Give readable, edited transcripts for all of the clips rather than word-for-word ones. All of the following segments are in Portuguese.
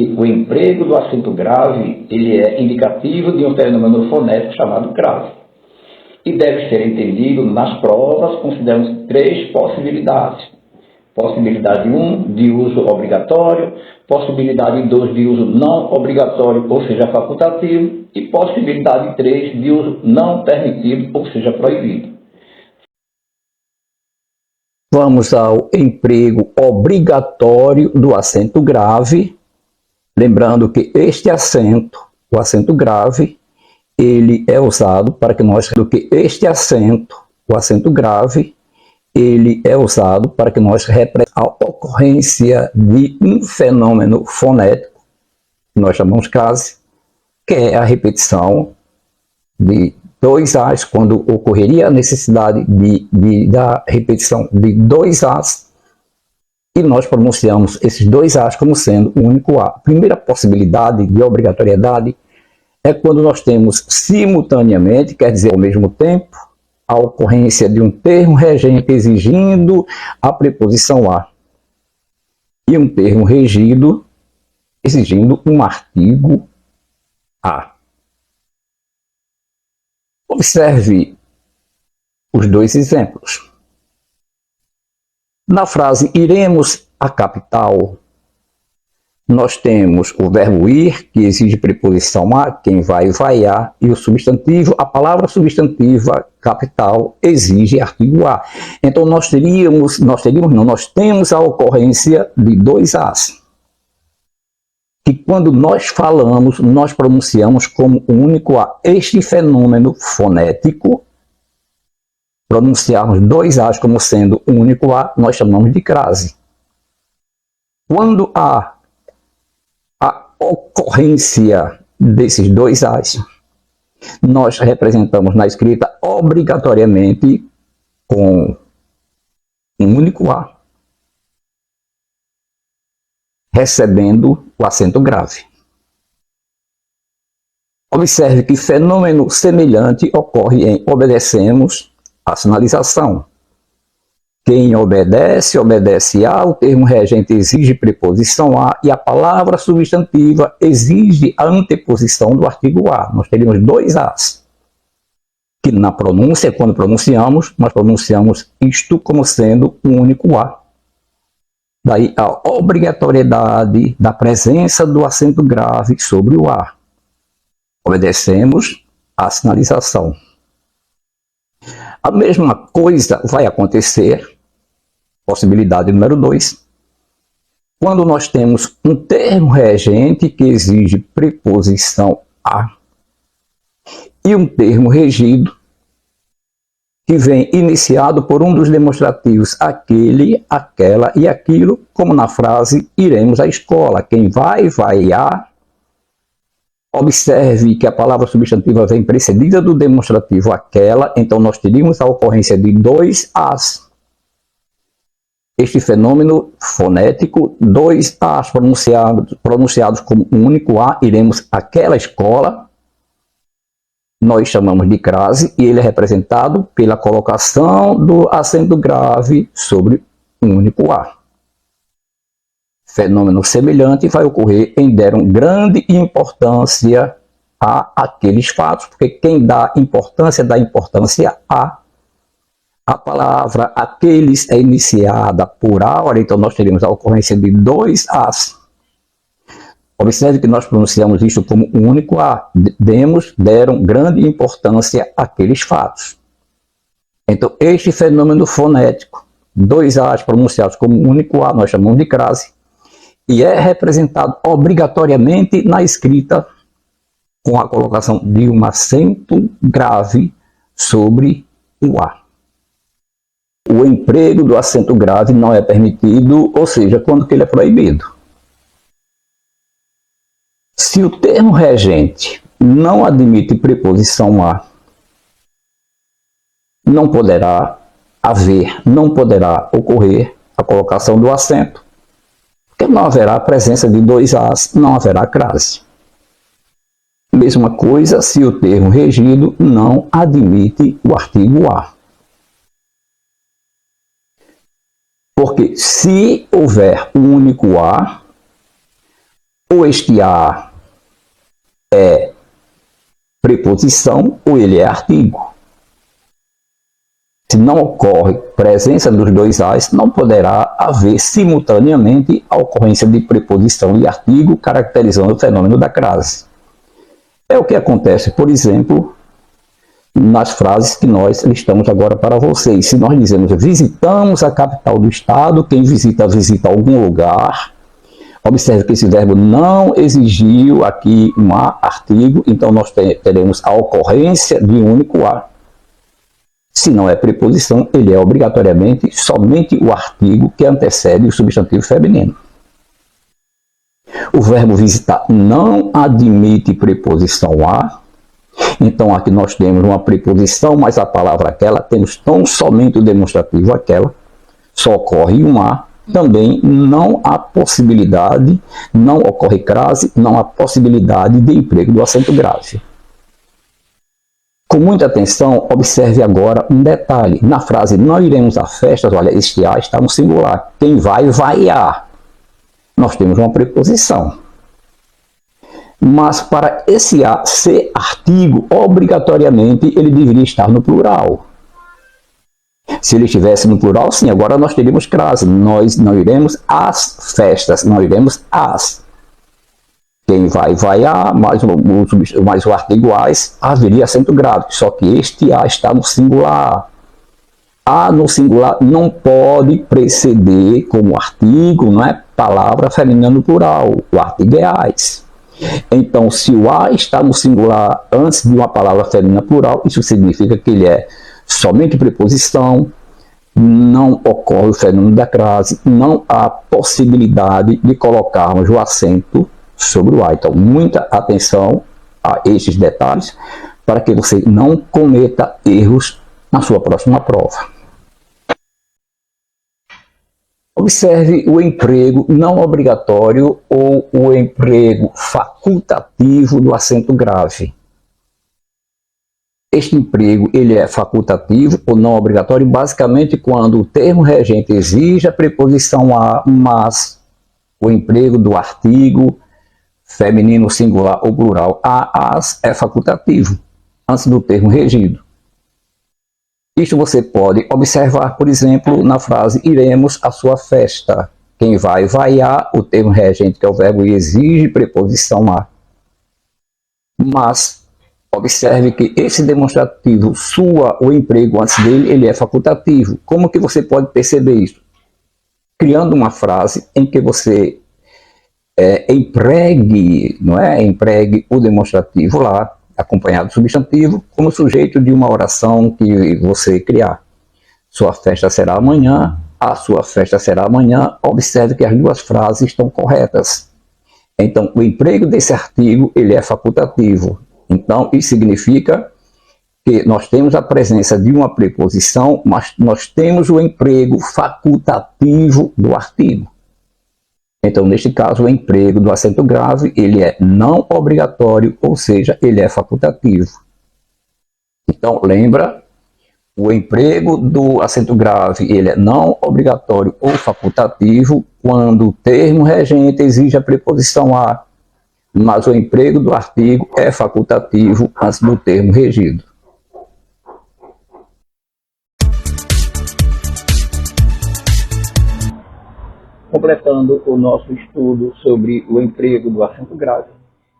o emprego do acento grave, ele é indicativo de um fenômeno fonético chamado grave. E deve ser entendido nas provas, consideramos três possibilidades. Possibilidade 1, de uso obrigatório. Possibilidade 2, de uso não obrigatório, ou seja, facultativo. E possibilidade 3, de uso não permitido, ou seja, proibido. Vamos ao emprego obrigatório do acento grave. Lembrando que este acento, o acento grave, ele é usado para que nós representemos a ocorrência de um fenômeno fonético, que nós chamamos crase, que é a repetição de dois As, quando ocorreria a necessidade da repetição de dois As, e nós pronunciamos esses dois As como sendo o único A. A primeira possibilidade de obrigatoriedade é quando nós temos simultaneamente, quer dizer, ao mesmo tempo, a ocorrência de um termo regente exigindo a preposição A e um termo regido exigindo um artigo A. Observe os dois exemplos. Na frase iremos à capital, nós temos o verbo ir, que exige preposição a, quem vai, vai-á, e o substantivo, a palavra substantiva capital exige artigo a. Então nós temos a ocorrência de dois as, que quando nós falamos, nós pronunciamos como o único a. Este fenômeno fonético, pronunciarmos dois as como sendo o único a, nós chamamos de crase. Quando há a ocorrência desses dois as, nós representamos na escrita obrigatoriamente com um único a, recebendo o acento grave. Observe que fenômeno semelhante ocorre em obedecemos a sinalização. Quem obedece, obedece a, o termo regente exige preposição a e a palavra substantiva exige a anteposição do artigo a. Nós teríamos dois as, que na pronúncia, quando pronunciamos, nós pronunciamos isto como sendo um único a. Daí a obrigatoriedade da presença do acento grave sobre o a. Obedecemos à sinalização. A mesma coisa vai acontecer, possibilidade número 2, quando nós temos um termo regente que exige preposição a e um termo regido que vem iniciado por um dos demonstrativos aquele, aquela e aquilo, como na frase iremos à escola. Quem vai, vai-á. Observe que a palavra substantiva vem precedida do demonstrativo aquela, então nós teríamos a ocorrência de dois as. Este fenômeno fonético, dois as pronunciados como um único a, iremos àquela escola, nós chamamos de crase, e ele é representado pela colocação do acento grave sobre um único a. Fenômeno semelhante vai ocorrer em deram grande importância a aqueles fatos, porque quem dá importância a. A palavra aqueles é iniciada por a, então nós teremos a ocorrência de dois as. Observe que nós pronunciamos isso como um único a. Deram grande importância àqueles fatos. Então, este fenômeno fonético, dois as pronunciados como um único a, nós chamamos de crase, e é representado obrigatoriamente na escrita com a colocação de um acento grave sobre o a. O emprego do acento grave não é permitido, ou seja, quando que ele é proibido. Se o termo regente não admite preposição a, não poderá ocorrer a colocação do acento, porque não haverá a presença de dois as, não haverá crase. Mesma coisa se o termo regido não admite o artigo a. Porque se houver um único a, ou este a é preposição ou ele é artigo. Se não ocorre presença dos dois as, não poderá haver simultaneamente a ocorrência de preposição e artigo, caracterizando o fenômeno da crase. É o que acontece, por exemplo, nas frases que nós listamos agora para vocês. Se nós dizemos visitamos a capital do estado, quem visita algum lugar. Observe que esse verbo não exigiu aqui um a artigo, então nós teremos a ocorrência de um único a. Se não é preposição, ele é obrigatoriamente somente o artigo que antecede o substantivo feminino. O verbo visitar não admite preposição a. Então aqui nós temos uma preposição, mas a palavra aquela, temos tão somente o demonstrativo aquela, só ocorre um a, também não há possibilidade, não ocorre crase, não há possibilidade de emprego do acento grave. Com muita atenção, observe agora um detalhe. Na frase não iremos a festas, olha, este a está no singular. Quem vai, vai a. Nós temos uma preposição. Mas para esse a ser artigo, obrigatoriamente ele deveria estar no plural. Se ele estivesse no plural, sim, agora nós teríamos crase. Nós não iremos às festas, não iremos às. Quem vai, vai a, mais o artigo as, haveria acento grave. Só que este a está no singular. A no singular não pode preceder como artigo, não é? Palavra feminina no plural. O artigo é as. Então, se o a está no singular antes de uma palavra feminina plural, isso significa que ele é somente preposição, não ocorre o fenômeno da crase, não há possibilidade de colocarmos o acento sobre o a. Então, muita atenção a estes detalhes para que você não cometa erros na sua próxima prova. Observe o emprego não obrigatório ou o emprego facultativo do acento grave. Este emprego ele é facultativo ou não obrigatório basicamente quando o termo regente exige a preposição a, mas o emprego do artigo feminino singular ou plural a, as é facultativo antes do termo regido. Isto você pode observar, por exemplo, na frase iremos à sua festa. Quem vai, vai a, o termo regente, que é o verbo, exige preposição a. Mas observe que esse demonstrativo, sua, o emprego antes dele, ele é facultativo. Como que você pode perceber isso? Criando uma frase em que você empregue o demonstrativo lá, acompanhado do substantivo, como sujeito de uma oração que você criar. Sua festa será amanhã, a sua festa será amanhã. Observe que as duas frases estão corretas. Então, o emprego desse artigo, ele é facultativo. Então, isso significa que nós temos a presença de uma preposição, mas nós temos o emprego facultativo do artigo. Então, neste caso, o emprego do acento grave, ele é não obrigatório, ou seja, ele é facultativo. Então, lembra, o emprego do acento grave, ele é não obrigatório ou facultativo quando o termo regente exige a preposição a, mas o emprego do artigo é facultativo antes do termo regido. Completando o nosso estudo sobre o emprego do acento grave,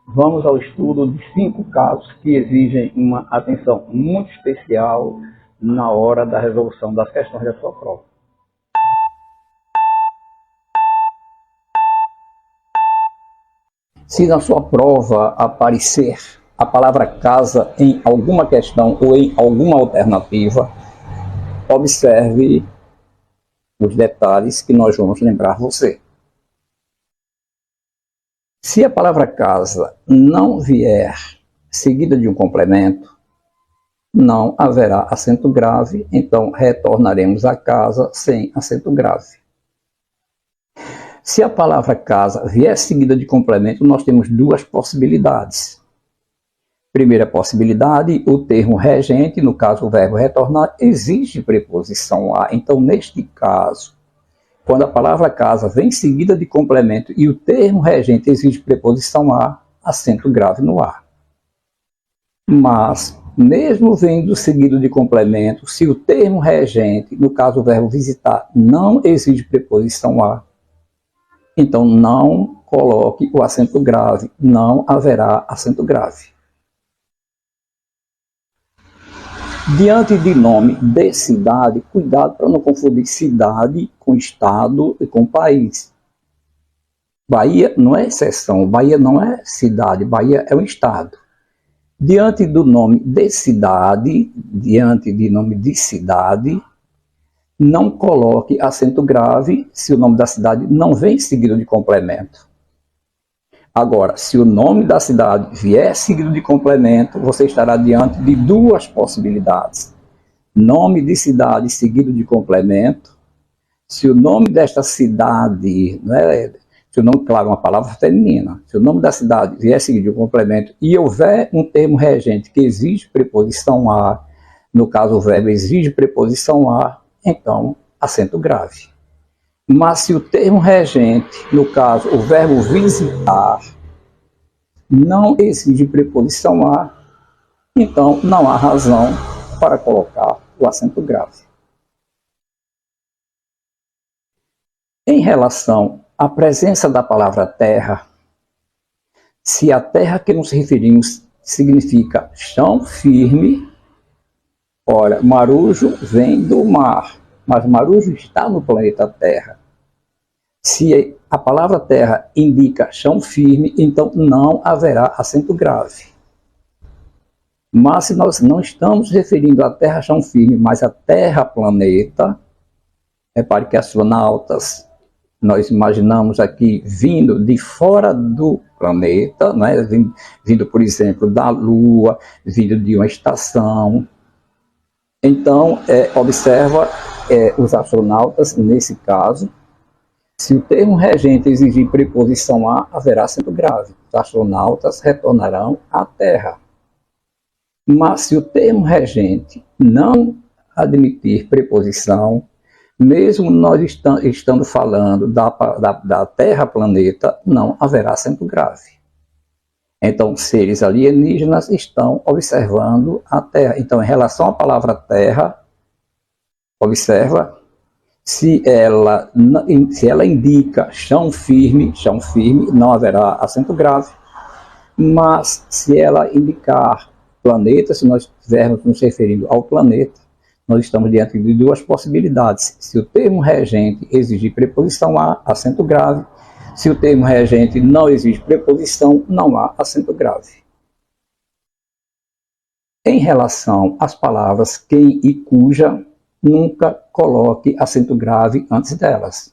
vamos ao estudo de 5 casos que exigem uma atenção muito especial na hora da resolução das questões da sua prova. Se na sua prova aparecer a palavra casa em alguma questão ou em alguma alternativa, observe os detalhes que nós vamos lembrar você. Se a palavra casa não vier seguida de um complemento, não haverá acento grave, então retornaremos a casa sem acento grave. Se a palavra casa vier seguida de complemento, nós temos duas possibilidades. Primeira possibilidade, o termo regente, no caso o verbo retornar, exige preposição a. Então, neste caso, quando a palavra casa vem seguida de complemento e o termo regente exige preposição a, acento grave no A. Mas, mesmo vindo seguido de complemento, se o termo regente, no caso o verbo visitar, não exige preposição a, então não coloque o acento grave, não haverá acento grave. Diante de nome de cidade, cuidado para não confundir cidade com estado e com país. Bahia não é exceção, Bahia não é cidade, Bahia é um estado. Diante do nome de cidade, não coloque acento grave se o nome da cidade não vem seguido de complemento. Agora, se o nome da cidade vier seguido de complemento, você estará diante de duas possibilidades. Nome de cidade seguido de complemento. Se o nome desta cidade, se o nome, claro, uma palavra feminina, se o nome da cidade vier seguido de complemento e houver um termo regente que exige preposição a, no caso o verbo exige preposição a, então acento grave. Mas se o termo regente, no caso o verbo visitar, não exige preposição a, então não há razão para colocar o acento grave. Em relação à presença da palavra terra, se a terra que nos referimos significa chão firme, ora, Marujo vem do mar, mas Marujo está no planeta Terra. Se a palavra terra indica chão firme, então não haverá acento grave. Mas se nós não estamos referindo à terra chão firme, mas à terra planeta, repare que astronautas, nós imaginamos aqui vindo de fora do planeta, né? Vindo, por exemplo, da Lua, vindo de uma estação. Então, observa os astronautas, nesse caso, se o termo regente exigir preposição a, haverá acento grave. Os astronautas retornarão à Terra. Mas se o termo regente não admitir preposição, mesmo nós estando falando da Terra-planeta, não haverá acento grave. Então, seres alienígenas estão observando a Terra. Então, em relação à palavra Terra, observa, se ela indica chão firme, não haverá acento grave. Mas, se ela indicar planeta, se nós estivermos nos referindo ao planeta, nós estamos diante de duas possibilidades. Se o termo regente exigir preposição a, acento grave. Se o termo regente não exige preposição, não há acento grave. Em relação às palavras quem e cuja, nunca coloque acento grave antes delas.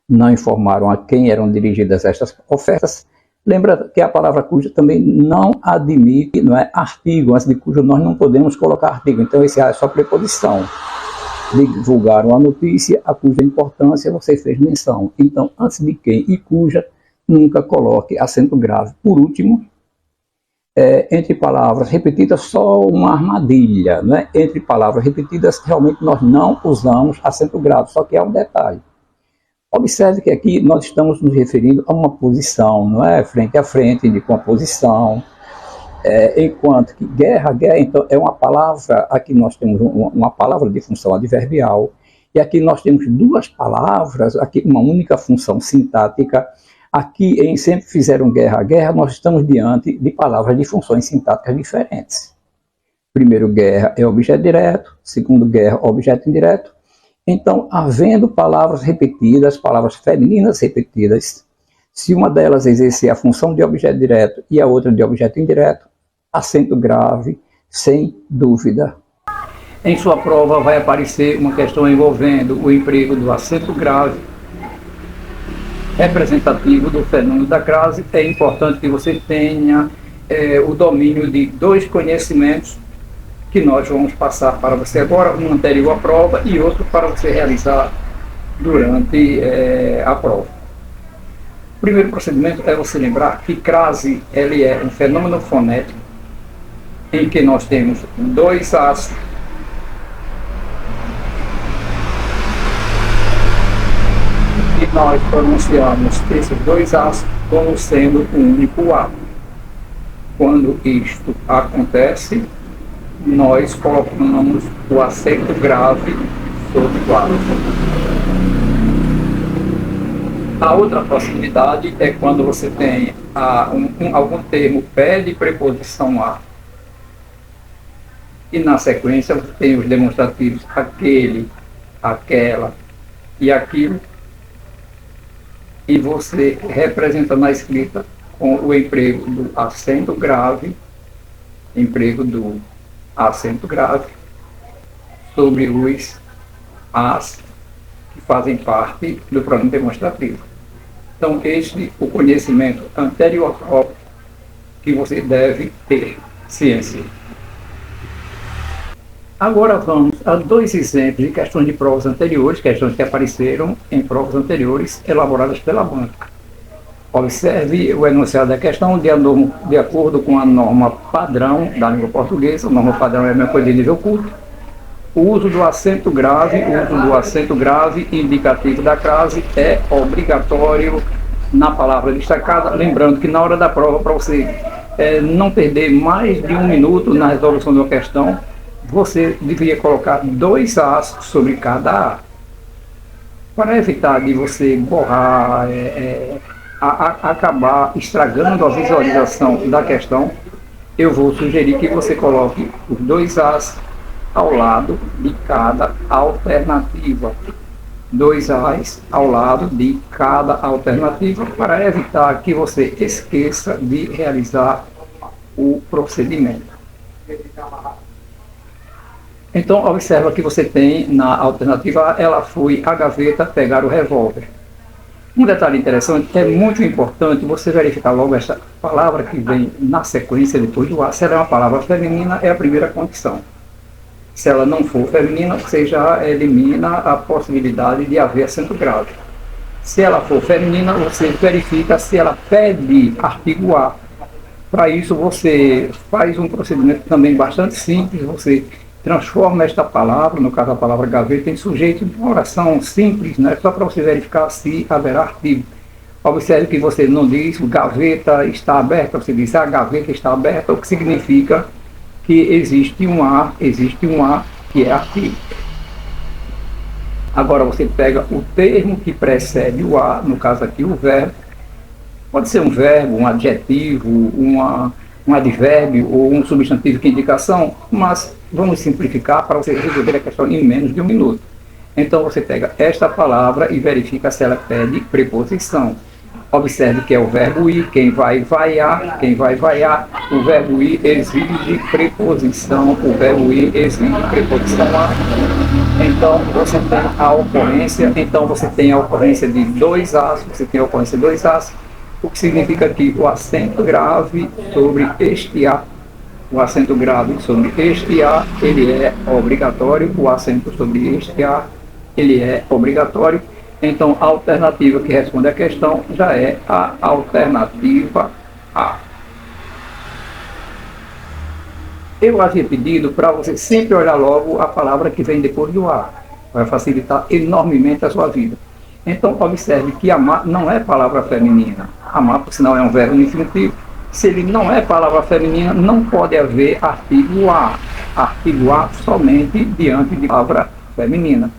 Não informaram a quem eram dirigidas estas ofertas. Lembra que a palavra cuja também não admite, não é artigo, antes de cujo nós não podemos colocar artigo. Então esse é só preposição. Divulgaram a notícia, a cuja importância você fez menção. Então, antes de quem e cuja, nunca coloque acento grave. Por último, entre palavras repetidas, só uma armadilha, né? Entre palavras repetidas, realmente nós não usamos acento grave, só que há um detalhe. Observe que aqui nós estamos nos referindo a uma posição, não é? Frente a frente, indica uma posição. Enquanto que guerra, então, é uma palavra, aqui nós temos uma palavra de função adverbial, e aqui nós temos duas palavras, aqui uma única função sintática. Aqui, em sempre fizeram guerra, nós estamos diante de palavras de funções sintáticas diferentes. Primeiro, guerra é objeto direto, segundo, guerra, objeto indireto. Então, havendo palavras repetidas, palavras femininas repetidas, se uma delas exercer a função de objeto direto e a outra de objeto indireto, acento grave, sem dúvida. Em sua prova vai aparecer uma questão envolvendo o emprego do acento grave, representativo do fenômeno da crase. É importante que você tenha o domínio de dois conhecimentos que nós vamos passar para você agora, um anterior à prova e outro para você realizar durante a prova. O primeiro procedimento é você lembrar que crase ele é um fenômeno fonético em que nós temos dois As nós pronunciamos esses dois As como sendo um único A. Quando isto acontece, nós colocamos o acento grave sobre o A. A outra possibilidade é quando você tem algum termo pé de preposição A e na sequência você tem os demonstrativos aquele, aquela e aquilo, e você representa na escrita com o emprego do acento grave sobre os As que fazem parte do pronome demonstrativo. Então, este é o conhecimento anterior ao que você deve ter ciência. Agora vamos a dois exemplos de questões de provas anteriores, questões que apareceram em provas anteriores elaboradas pela banca. Observe o enunciado da questão de acordo com a norma padrão da língua portuguesa. A norma padrão é a mesma coisa de nível curto. O uso do acento grave indicativo da crase é obrigatório na palavra destacada. Lembrando que na hora da prova, para você não perder mais de 1 minuto na resolução de uma questão, você deveria colocar 2 As sobre cada A. Para evitar de você borrar, acabar estragando a visualização da questão, eu vou sugerir que você coloque os 2 As ao lado de cada alternativa. 2 As ao lado de cada alternativa para evitar que você esqueça de realizar o procedimento. Então, observa que você tem na alternativa A, ela foi à gaveta pegar o revólver. Um detalhe interessante, é muito importante você verificar logo essa palavra que vem na sequência depois do A. Se ela é uma palavra feminina, é a primeira condição. Se ela não for feminina, você já elimina a possibilidade de haver acento grave. Se ela for feminina, você verifica se ela pede artigo A. Para isso, você faz um procedimento também bastante simples. Você transforma esta palavra, no caso a palavra gaveta, em sujeito de uma oração simples, né? Só para você verificar se haverá artigo. Observe que você não diz gaveta está aberta, você diz a gaveta está aberta, o que significa que existe um A que é artigo. Agora você pega o termo que precede o A, no caso aqui o verbo, pode ser um verbo, um adjetivo, um advérbio ou um substantivo que indicação, mas vamos simplificar para você resolver a questão em menos de 1 minuto. Então você pega esta palavra e verifica se ela pede preposição. Observe que é o verbo ir, quem vai vaiar, o verbo ir exige preposição, a. Então você tem a ocorrência, de 2 As, o que significa que o acento grave sobre este A, ele é obrigatório, o acento sobre este A, ele é obrigatório. Então, a alternativa que responde à questão já é a alternativa A. Eu havia pedido para você sempre olhar logo a palavra que vem depois do A. Vai facilitar enormemente a sua vida. Então, observe que amar não é palavra feminina. Amar, por sinal, é um verbo infinitivo. Se ele não é palavra feminina, não pode haver artigo A. Artigo A somente diante de palavra feminina.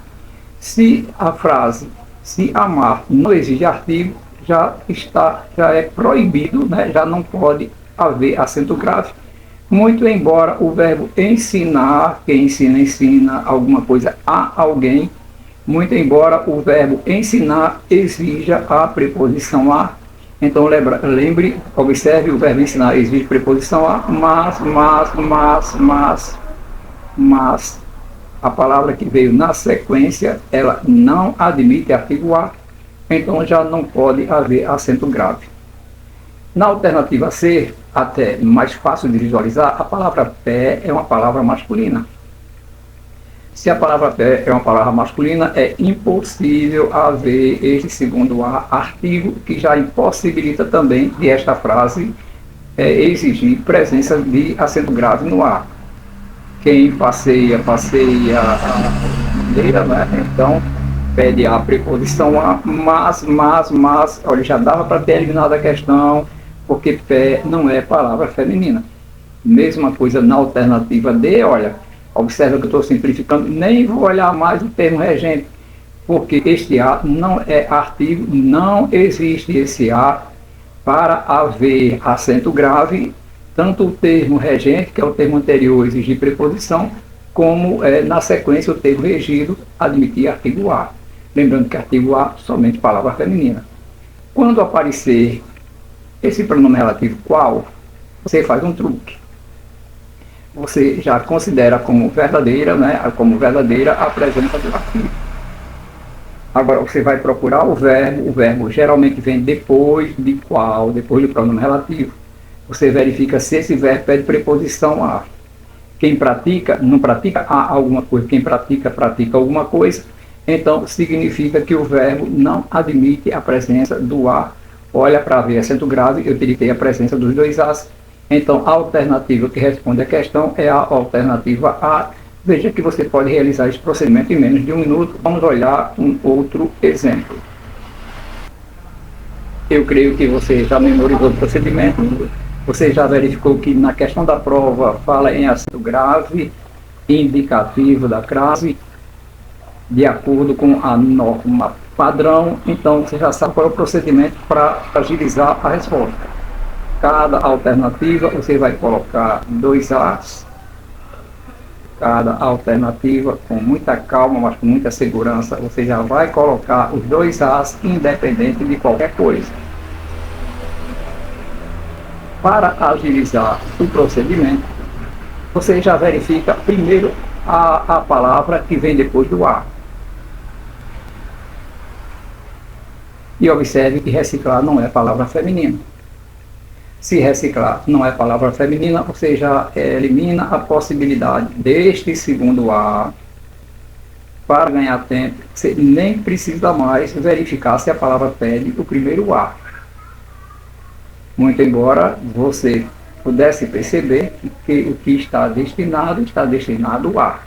Se a frase se amar não exige artigo, já é proibido, né? Já não pode haver acento grave. Muito embora o verbo ensinar, quem ensina alguma coisa a alguém, muito embora o verbo ensinar exija a preposição a. Então observe, o verbo ensinar exige preposição a, mas a palavra que veio na sequência, ela não admite artigo A, então já não pode haver acento grave. Na alternativa C, até mais fácil de visualizar, a palavra pé é uma palavra masculina. Se a palavra pé é uma palavra masculina, é impossível haver este segundo A, artigo, que já impossibilita também de esta frase exigir presença de acento grave no A. Quem passeia a bandeira, né? Então pede a preposição a, mas, olha, já dava para ter eliminado a questão, porque pé não é palavra feminina. Mesma coisa na alternativa D, olha, observa que eu estou simplificando, nem vou olhar mais o termo regente, porque este A não é artigo, não existe esse A para haver acento grave, tanto o termo regente, que é o termo anterior, exigir preposição, como na sequência o termo regido admitir artigo A. Lembrando que artigo A somente palavra feminina. Quando aparecer esse pronome relativo qual, você faz um truque. Você já considera como verdadeira, né, como verdadeira a presença do artigo. Agora você vai procurar o verbo geralmente vem depois de qual, depois do pronome relativo. Você verifica se esse verbo pede preposição a. Quem pratica, não pratica a alguma coisa, quem pratica, pratica alguma coisa, então significa que o verbo não admite a presença do a. Olha, para haver acento grave, eu teria que ter a presença dos dois as. Então, a alternativa que responde à questão é a alternativa A. Veja que você pode realizar esse procedimento em menos de 1 minuto. Vamos olhar um outro exemplo. Eu creio que você já memorizou o procedimento. Você já verificou que na questão da prova fala em acento grave, indicativo da crase, de acordo com a norma padrão. Então, você já sabe qual é o procedimento para agilizar a resposta. Cada alternativa você vai colocar 2 as. Cada alternativa, com muita calma, mas com muita segurança, você já vai colocar os 2 as, independente de qualquer coisa. Para agilizar o procedimento, você já verifica primeiro a palavra que vem depois do a. E observe que reciclar não é palavra feminina. Se reciclar não é palavra feminina, você já elimina a possibilidade deste segundo a. Para ganhar tempo, você nem precisa mais verificar se a palavra pede o primeiro a. Muito embora você pudesse perceber que o que está destinado a.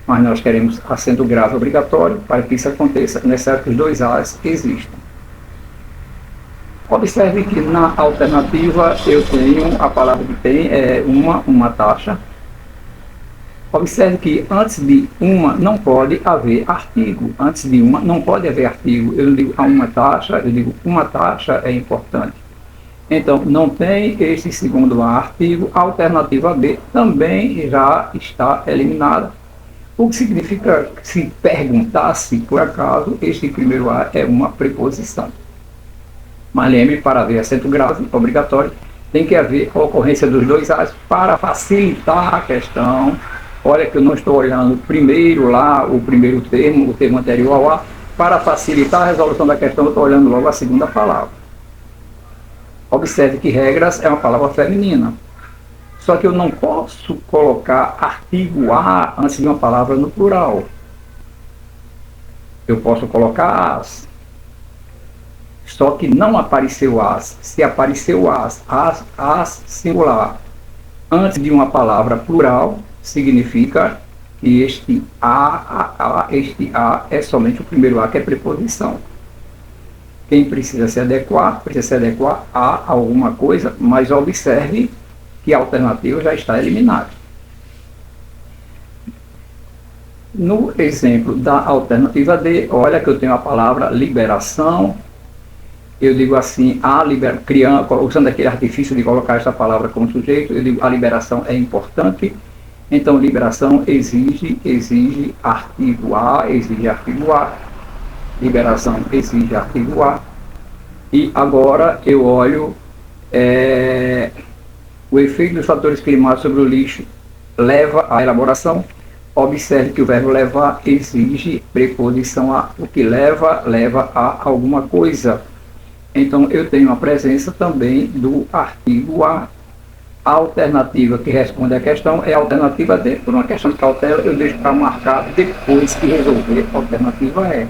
Mas nós queremos acento grave obrigatório para que isso aconteça, é necessário que os 2 as existam. Observe que na alternativa eu tenho a palavra que tem uma taxa. Observe que antes de uma não pode haver artigo. Antes de uma não pode haver artigo. Eu digo a uma taxa, eu digo uma taxa é importante. Então não tem esse segundo A artigo. A alternativa B também já está eliminada. O que significa que se perguntasse por acaso este primeiro A é uma preposição. Mas lembre, para haver acento grave obrigatório, tem que haver a ocorrência dos 2 as para facilitar a questão. Olha que eu não estou olhando primeiro lá o primeiro termo, o termo anterior ao a. Para facilitar a resolução da questão, eu estou olhando logo a segunda palavra. Observe que regras é uma palavra feminina. Só que eu não posso colocar artigo a antes de uma palavra no plural. Eu posso colocar as. Só que não apareceu as. Se apareceu as singular, antes de uma palavra plural, significa que este a é somente o primeiro a, que é preposição. Quem precisa se adequar a alguma coisa, mas observe que a alternativa já está eliminada. No exemplo da alternativa D, olha que eu tenho a palavra liberação. Eu digo assim, usando aquele artifício de colocar essa palavra como sujeito, eu digo a liberação é importante. Então, liberação exige artigo A, liberação exige artigo A. E agora eu olho o efeito dos fatores climáticos sobre o lixo leva à elaboração. Observe que o verbo levar exige preposição a. O que leva a alguma coisa. Então, eu tenho a presença também do artigo A. A alternativa que responde à questão é a alternativa D. Por uma questão de cautela, eu deixo para marcar depois que resolver a alternativa E.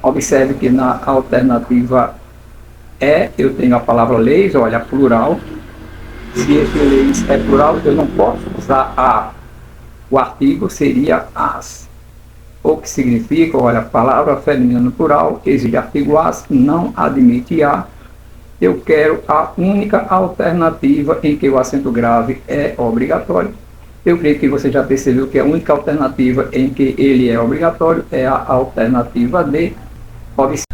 Observe que na alternativa E, eu tenho a palavra leis, olha, plural. Se esse leis é plural, eu não posso usar a. O artigo seria as. o que significa, olha, palavra feminina no plural, exige artigo as, não admite a. Eu quero a única alternativa em que o acento grave é obrigatório. Eu creio que você já percebeu que a única alternativa em que ele é obrigatório é a alternativa D.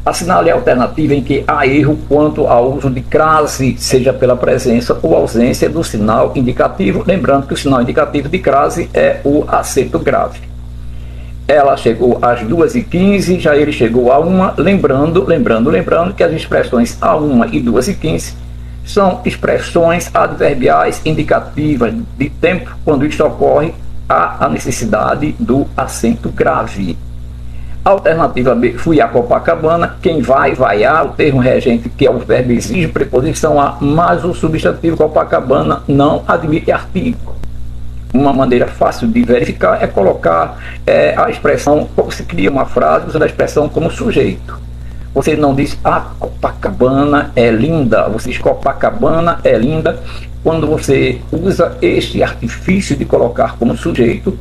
Assinale a alternativa em que há erro quanto ao uso de crase, seja pela presença ou ausência do sinal indicativo, lembrando que o sinal indicativo de crase é o acento grave. Ela chegou às 2h15, já ele chegou a 1, lembrando que as expressões a 1 e 2h15 são expressões adverbiais indicativas de tempo, quando isso ocorre, há a necessidade do acento grave. Alternativa B, fui a Copacabana. Quem vai, vaiar, o termo regente, que é o verbo, exige preposição a, mas o substantivo Copacabana não admite artigo. Uma maneira fácil de verificar é colocar a expressão, você cria uma frase usando a expressão como sujeito. Você não diz, Copacabana é linda, você diz, Copacabana é linda. Quando você usa este artifício de colocar como sujeito,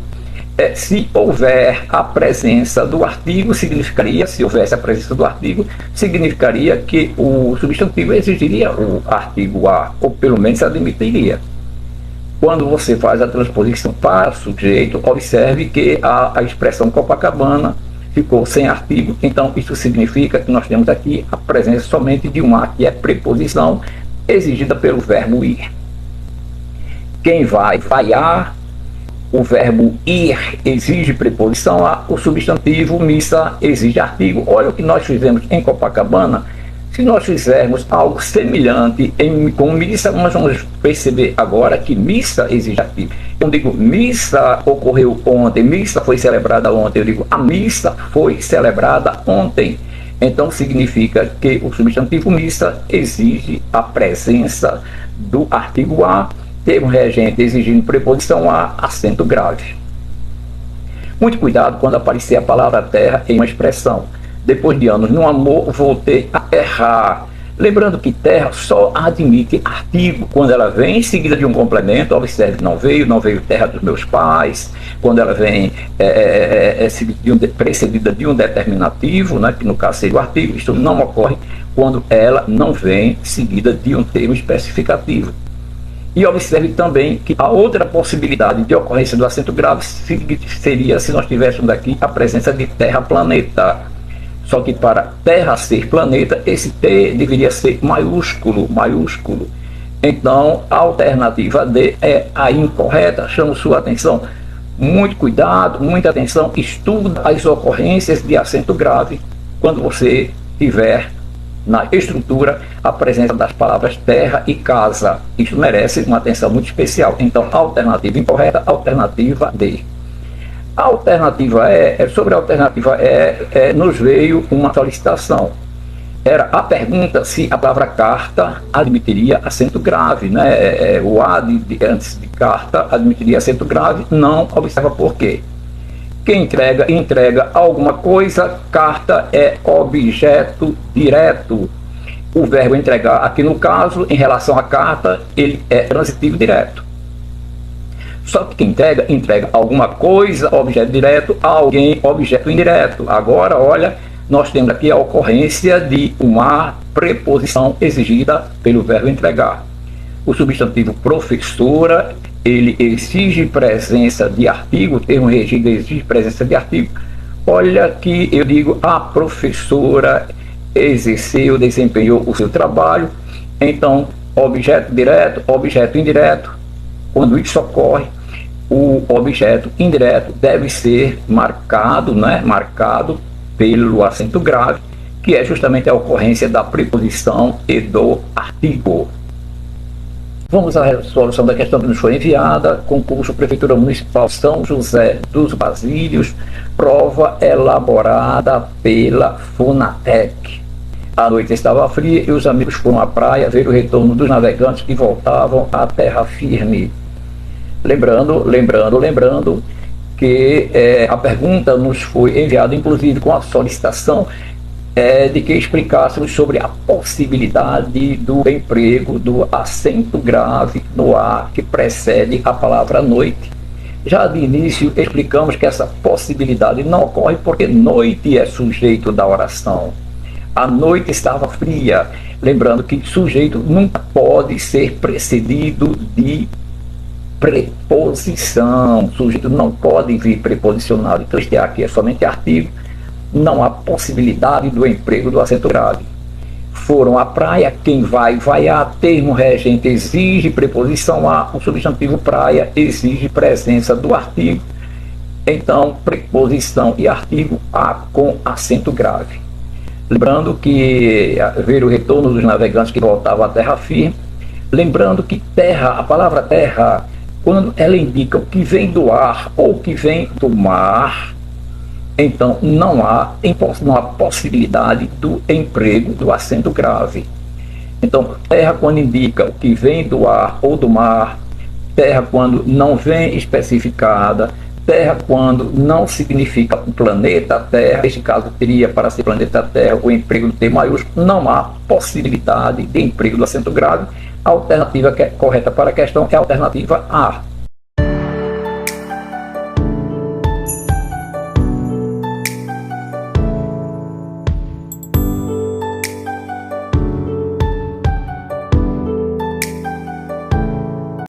se houver a presença do artigo, significaria, se houvesse a presença do artigo, significaria que o substantivo exigiria o artigo a, ou pelo menos admitiria. Quando você faz a transposição para sujeito, observe que a expressão Copacabana ficou sem artigo, então isso significa que nós temos aqui a presença somente de um a, que é preposição exigida pelo verbo ir. Quem vai, vaiar. O verbo ir exige preposição a, o substantivo missa exige artigo. Olha o que nós fizemos em Copacabana. Se nós fizermos algo semelhante com missa, nós vamos perceber agora que missa exige artigo. Eu digo missa ocorreu ontem, missa foi celebrada ontem. Eu digo a missa foi celebrada ontem. Então significa que o substantivo missa exige a presença do artigo a, termo regente exigindo preposição a, acento grave. Muito cuidado quando aparecer a palavra terra em uma expressão. Depois de anos no amor, voltei a errar. Lembrando que terra só admite artigo quando ela vem em seguida de um complemento. Observe, não veio terra dos meus pais. Quando ela vem precedida de um determinativo, né, que no caso seria o artigo. Isso não ocorre quando ela não vem seguida de um termo especificativo. E observe também que a outra possibilidade de ocorrência do acento grave seria se nós tivéssemos aqui a presença de terra-planeta. Só que para terra ser planeta, esse T deveria ser maiúsculo. Então, a alternativa D é a incorreta. Chamo sua atenção. Muito cuidado, muita atenção. Estuda as ocorrências de acento grave quando você tiver na estrutura a presença das palavras terra e casa. Isso merece uma atenção muito especial. Então, alternativa incorreta, alternativa D. A alternativa sobre a alternativa nos veio uma solicitação. Era a pergunta se a palavra carta admitiria acento grave, né? O A antes de carta admitiria acento grave. Não, observa por quê. Quem entrega alguma coisa, carta é objeto direto. O verbo entregar, aqui no caso, em relação à carta, ele é transitivo direto. Só que quem entrega alguma coisa, objeto direto, a alguém, objeto indireto. Agora, olha, nós temos aqui a ocorrência de uma preposição exigida pelo verbo entregar. O substantivo professora, ele exige presença de artigo, o termo regido exige presença de artigo. Olha que eu digo, a professora exerceu, desempenhou o seu trabalho. Então, objeto direto, objeto indireto. Quando isso ocorre, o objeto indireto deve ser marcado, né? Marcado pelo acento grave, que é justamente a ocorrência da preposição e do artigo. Vamos à resolução da questão que nos foi enviada. Concurso Prefeitura Municipal São José dos Basílios, prova elaborada pela Funatec. A noite estava fria e os amigos foram à praia ver o retorno dos navegantes que voltavam à terra firme. Lembrando que a pergunta nos foi enviada, inclusive com a solicitação de que explicássemos sobre a possibilidade do emprego do acento grave no A que precede a palavra noite, Já de início explicamos que essa possibilidade não ocorre porque noite é sujeito da oração. A noite estava fria, lembrando que sujeito nunca pode ser precedido de preposição. O sujeito não pode vir preposicionado. Então este aqui é somente artigo. Não há possibilidade do emprego do acento grave. Foram à praia, quem vai, vai a. Termo regente exige preposição a. O substantivo praia exige presença do artigo. Então, preposição e artigo a com acento grave. Lembrando que ver o retorno dos navegantes que voltavam à terra firme. Lembrando que terra, a palavra terra, quando ela indica o que vem do ar ou o que vem do mar, então não há possibilidade do emprego do acento grave. Então, terra quando indica o que vem do ar ou do mar, terra quando não vem especificada, terra quando não significa o planeta Terra, neste caso teria para ser planeta Terra o emprego do T maiúsculo, não há possibilidade de emprego do acento grave. A alternativa correta para a questão é a alternativa A.